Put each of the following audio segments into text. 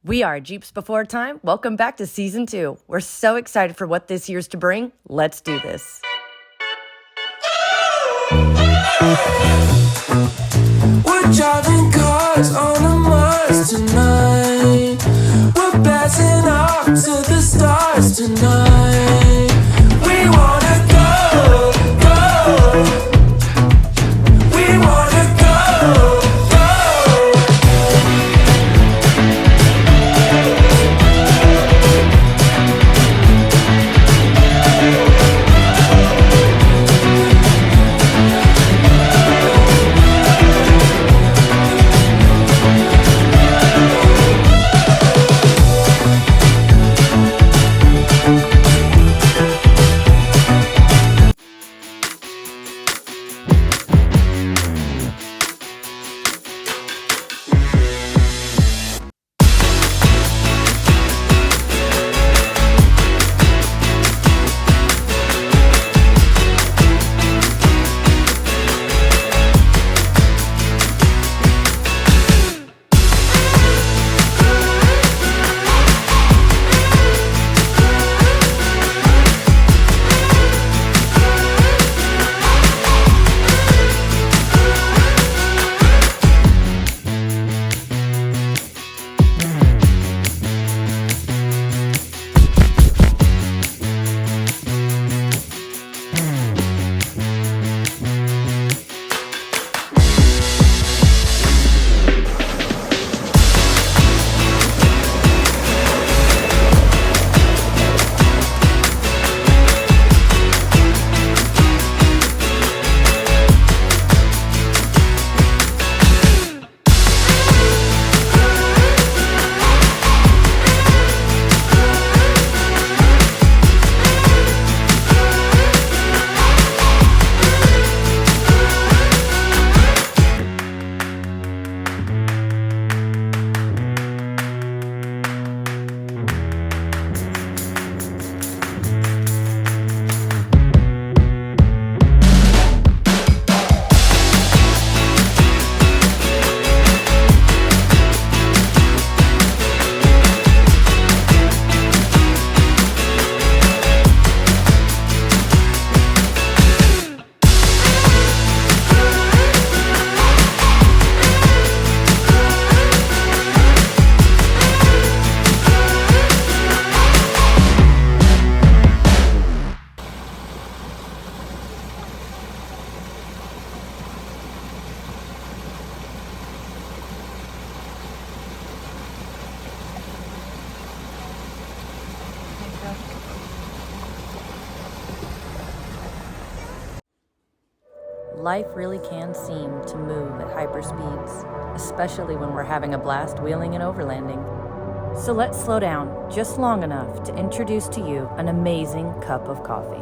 We are Jeeps Before Time. Welcome back to Season 2. We're so excited for what this year's to bring. Let's do this. We're driving cars on a Mars tonight. We're blasting off to the stars tonight. We wanna go, go. We wanna go, go. Life really can seem to move at hyperspeeds, especially when we're having a blast wheeling and overlanding. So let's slow down just long enough to introduce to you an amazing cup of coffee.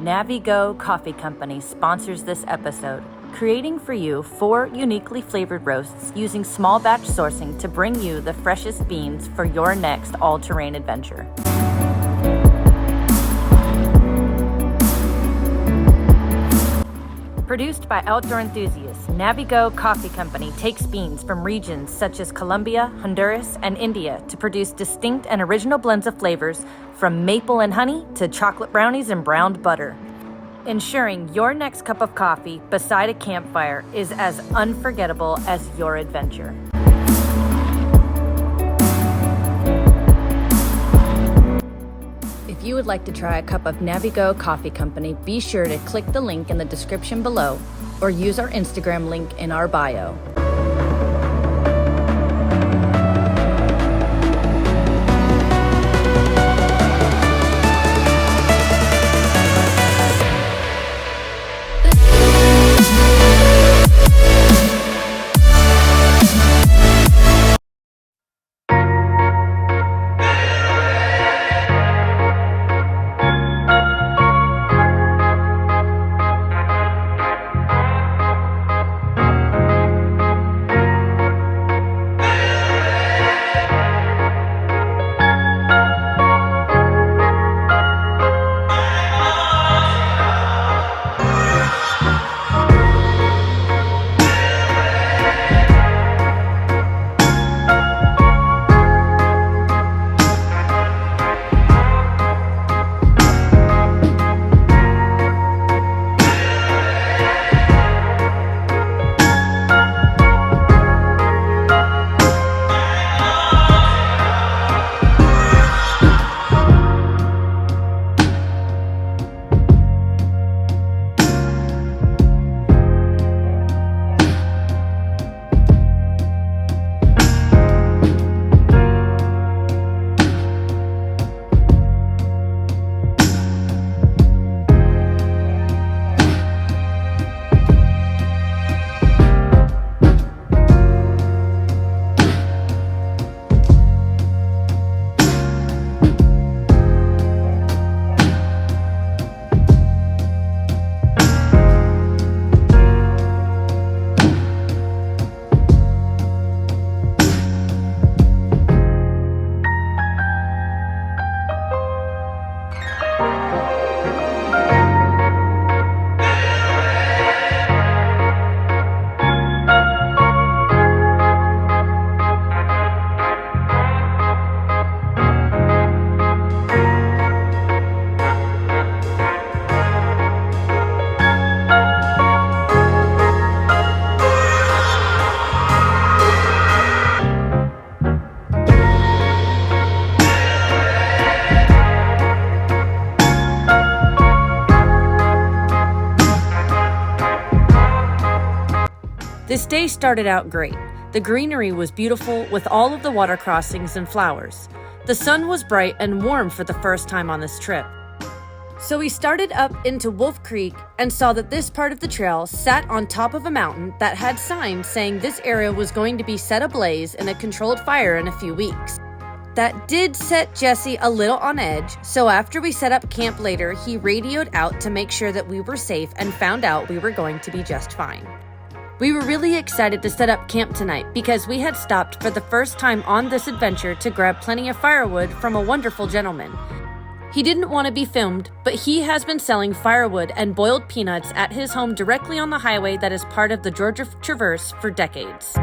Navigo Coffee Company sponsors this episode, creating for you 4 uniquely flavored roasts using small batch sourcing to bring you the freshest beans for your next all-terrain adventure. Produced by outdoor enthusiasts, Navigo Coffee Company takes beans from regions such as Colombia, Honduras, and India to produce distinct and original blends of flavors from maple and honey to chocolate brownies and browned butter, ensuring your next cup of coffee beside a campfire is as unforgettable as your adventure. If you would like to try a cup of Navigo Coffee Company, be sure to click the link in the description below or use our Instagram link in our bio. This day started out great. The greenery was beautiful with all of the water crossings and flowers. The sun was bright and warm for the first time on this trip. So we started up into Wolf Creek and saw that this part of the trail sat on top of a mountain that had signs saying this area was going to be set ablaze in a controlled fire in a few weeks. That did set Jesse a little on edge, so after we set up camp later, he radioed out to make sure that we were safe and found out we were going to be just fine. We were really excited to set up camp tonight because we had stopped for the first time on this adventure to grab plenty of firewood from a wonderful gentleman. He didn't want to be filmed, but he has been selling firewood and boiled peanuts at his home directly on the highway that is part of the Georgia Traverse for decades.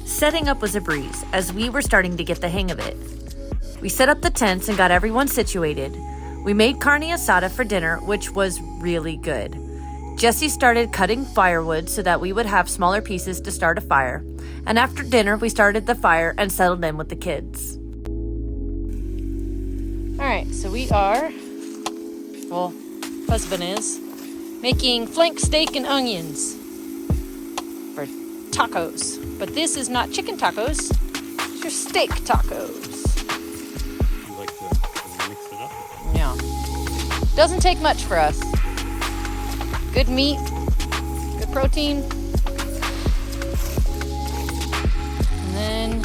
Setting up was a breeze, as we were starting to get the hang of it. We set up the tents and got everyone situated. We made carne asada for dinner, which was really good. Jesse started cutting firewood so that we would have smaller pieces to start a fire. And after dinner, we started the fire and settled in with the kids. All right, so we are, well, husband is, making flank steak and onions for tacos. But this is not chicken tacos, it's your steak tacos. You like to mix it up? Yeah. Doesn't take much for us. Good meat, good protein. And then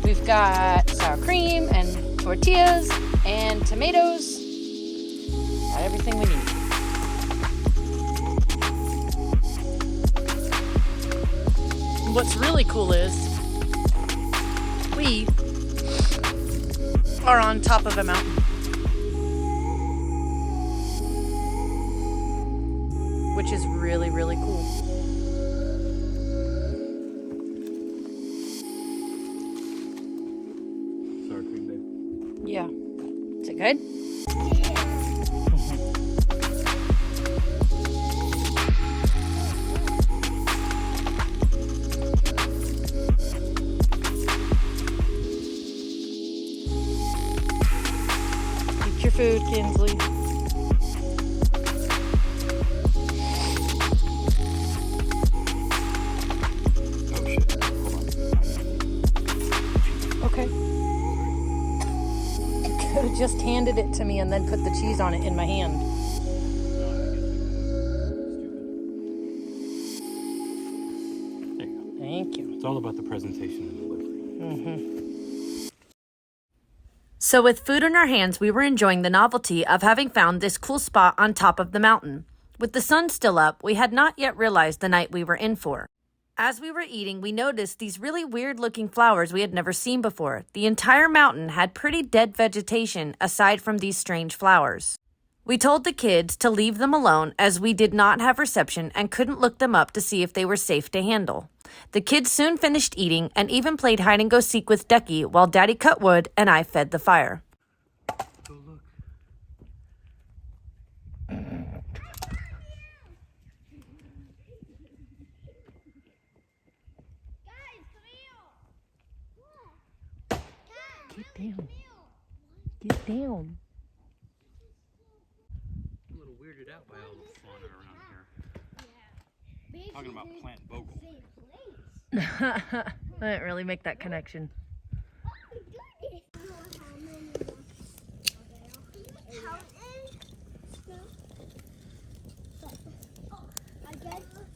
we've got sour cream and tortillas and tomatoes. Got everything we need. What's really cool is we are on top of a mountain. Which is really, really cool. Sour cream, babe. Yeah. Is it good? Eat your food, Kinsley. Okay. You could have just handed it to me and then put the cheese on it in my hand. There you go. Thank you. It's all about the presentation and delivery. So with food in our hands, we were enjoying the novelty of having found this cool spot on top of the mountain. With the sun still up, we had not yet realized the night we were in for. As we were eating, we noticed these really weird-looking flowers we had never seen before. The entire mountain had pretty dead vegetation aside from these strange flowers. We told the kids to leave them alone as we did not have reception and couldn't look them up to see if they were safe to handle. The kids soon finished eating and even played hide-and-go-seek with Ducky while Daddy cut wood and I fed the fire. Go look. Get down. Get down. I'm a little weirded out by all the fauna around here. Talking about plant bogle. I didn't really make that connection.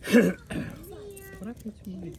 What happened to me?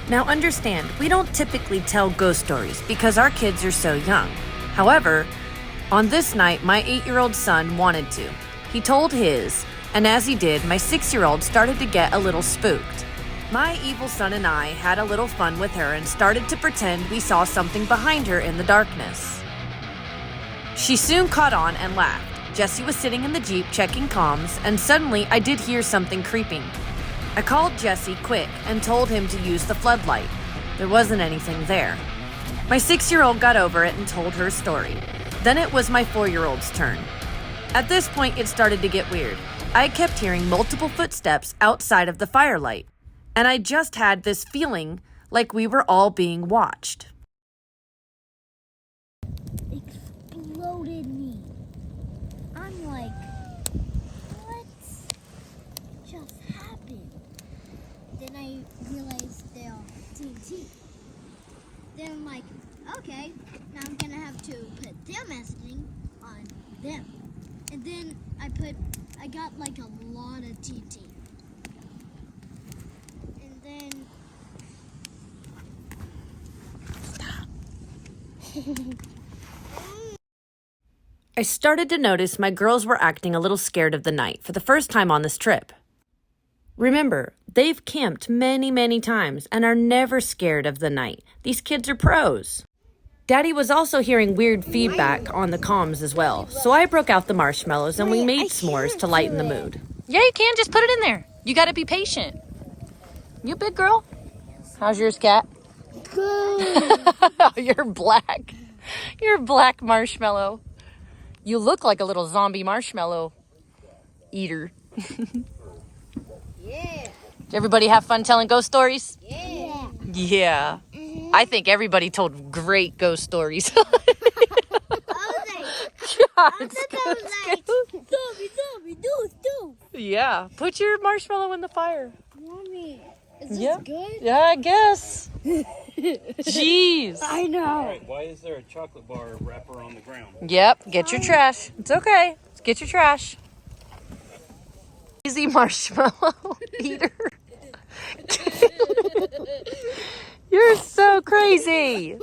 Now understand, we don't typically tell ghost stories because our kids are so young. However, on this night, my 8-year-old son wanted to. He told his, and as he did, my 6-year-old started to get a little spooked. My evil son and I had a little fun with her and started to pretend we saw something behind her in the darkness. She soon caught on and laughed. Jesse was sitting in the Jeep checking comms, and suddenly I did hear something creeping. I called Jesse quick and told him to use the floodlight. There wasn't anything there. My 6-year-old got over it and told her story. Then it was my 4-year-old's turn. At this point, it started to get weird. I kept hearing multiple footsteps outside of the firelight, and I just had this feeling like we were all being watched. Exploded me. I'm like, what just happened? Then I realized they're TNT. Then I'm like, okay, now I'm gonna have to put their messaging on them. And then I got like a lot of TNT. And then I started to notice my girls were acting a little scared of the night for the first time on this trip. Remember, they've camped many, many times and are never scared of the night. These kids are pros. Daddy was also hearing weird feedback on the comms as well, so I broke out the marshmallows and we made s'mores to lighten the mood. Yeah, you can. Just put it in there. You got to be patient. You big girl? How's yours, Cat? good. You're black. You're a black marshmallow. You look like a little zombie marshmallow eater. Yeah. Did everybody have fun telling ghost stories? Yeah. Yeah. I think everybody told great ghost stories. I was like, It's like, zombie, do. Yeah. Put your marshmallow in the fire. Mommy, is this Yeah. good? Yeah, I guess. Jeez. I know. Alright, why is there a chocolate bar wrapper on the ground? Yep. Get your trash. It's okay. Get your trash. Easy marshmallow eater. You're so crazy.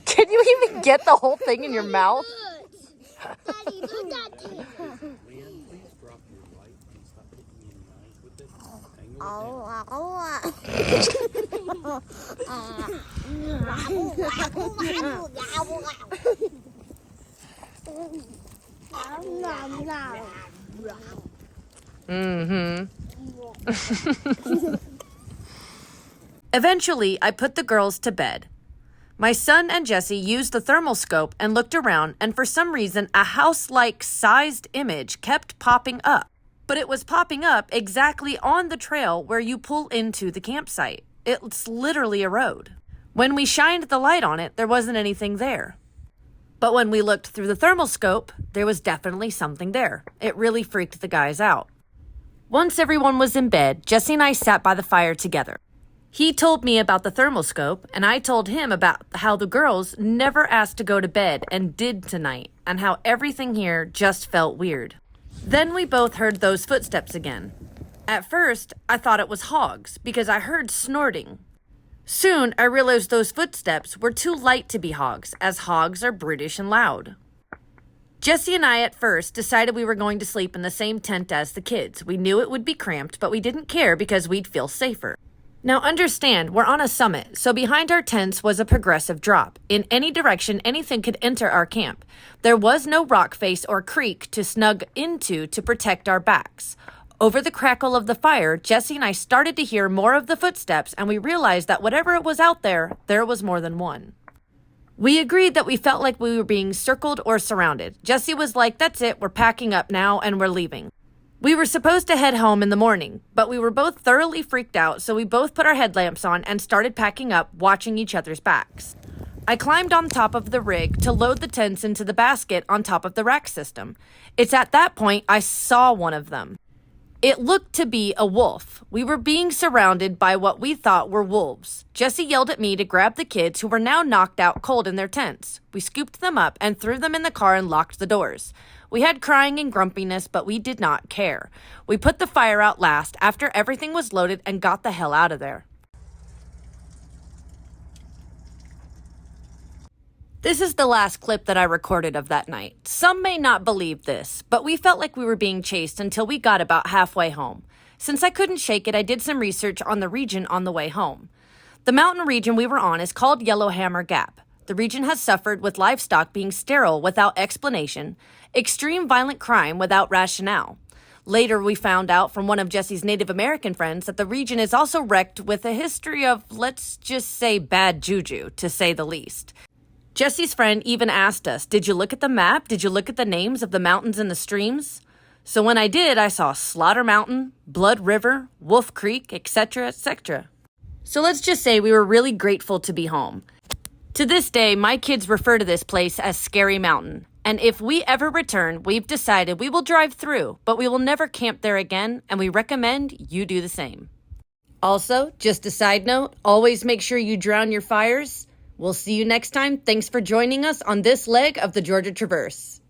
Can you even get the whole thing in your mouth? Daddy, look at it. Leanne, please drop your light and stop hitting me in the eyes with it. Eventually, I put the girls to bed. My son and Jesse used the thermal scope and looked around, and for some reason, a house-like sized image kept popping up. But it was popping up exactly on the trail where you pull into the campsite. It's literally a road. When we shined the light on it, there wasn't anything there. But when we looked through the thermal scope, there was definitely something there. It really freaked the guys out. Once everyone was in bed, Jesse and I sat by the fire together. He told me about the thermal scope, and I told him about how the girls never asked to go to bed and did tonight, and how everything here just felt weird. Then we both heard those footsteps again. At first, I thought it was hogs because I heard snorting. Soon, I realized those footsteps were too light to be hogs, as hogs are brutish and loud. Jesse and I at first decided we were going to sleep in the same tent as the kids. We knew it would be cramped, but we didn't care because we'd feel safer. Now understand, we're on a summit, so behind our tents was a progressive drop. In any direction, anything could enter our camp. There was no rock face or creek to snug into to protect our backs. Over the crackle of the fire, Jesse and I started to hear more of the footsteps, and we realized that whatever it was out there, there was more than one. We agreed that we felt like we were being circled or surrounded. Jesse was like, "That's it, we're packing up now and we're leaving." We were supposed to head home in the morning, but we were both thoroughly freaked out, so we both put our headlamps on and started packing up, watching each other's backs. I climbed on top of the rig to load the tents into the basket on top of the rack system. It's at that point I saw one of them. It looked to be a wolf. We were being surrounded by what we thought were wolves. Jesse yelled at me to grab the kids who were now knocked out cold in their tents. We scooped them up and threw them in the car and locked the doors. We had crying and grumpiness, but we did not care. We put the fire out last after everything was loaded and got the hell out of there. This is the last clip that I recorded of that night. Some may not believe this, but we felt like we were being chased until we got about halfway home. Since I couldn't shake it, I did some research on the region on the way home. The mountain region we were on is called Yellowhammer Gap. The region has suffered with livestock being sterile without explanation, extreme violent crime without rationale. Later, we found out from one of Jesse's Native American friends that the region is also wrecked with a history of, let's just say, bad juju, to say the least. Jesse's friend even asked us, "Did you look at the map? Did you look at the names of the mountains and the streams?" So when I did, I saw Slaughter Mountain, Blood River, Wolf Creek, etc., etc. So let's just say we were really grateful to be home. To this day, my kids refer to this place as Scary Mountain. And if we ever return, we've decided we will drive through, but we will never camp there again, and we recommend you do the same. Also, just a side note, always make sure you drown your fires. We'll see you next time. Thanks for joining us on this leg of the Georgia Traverse.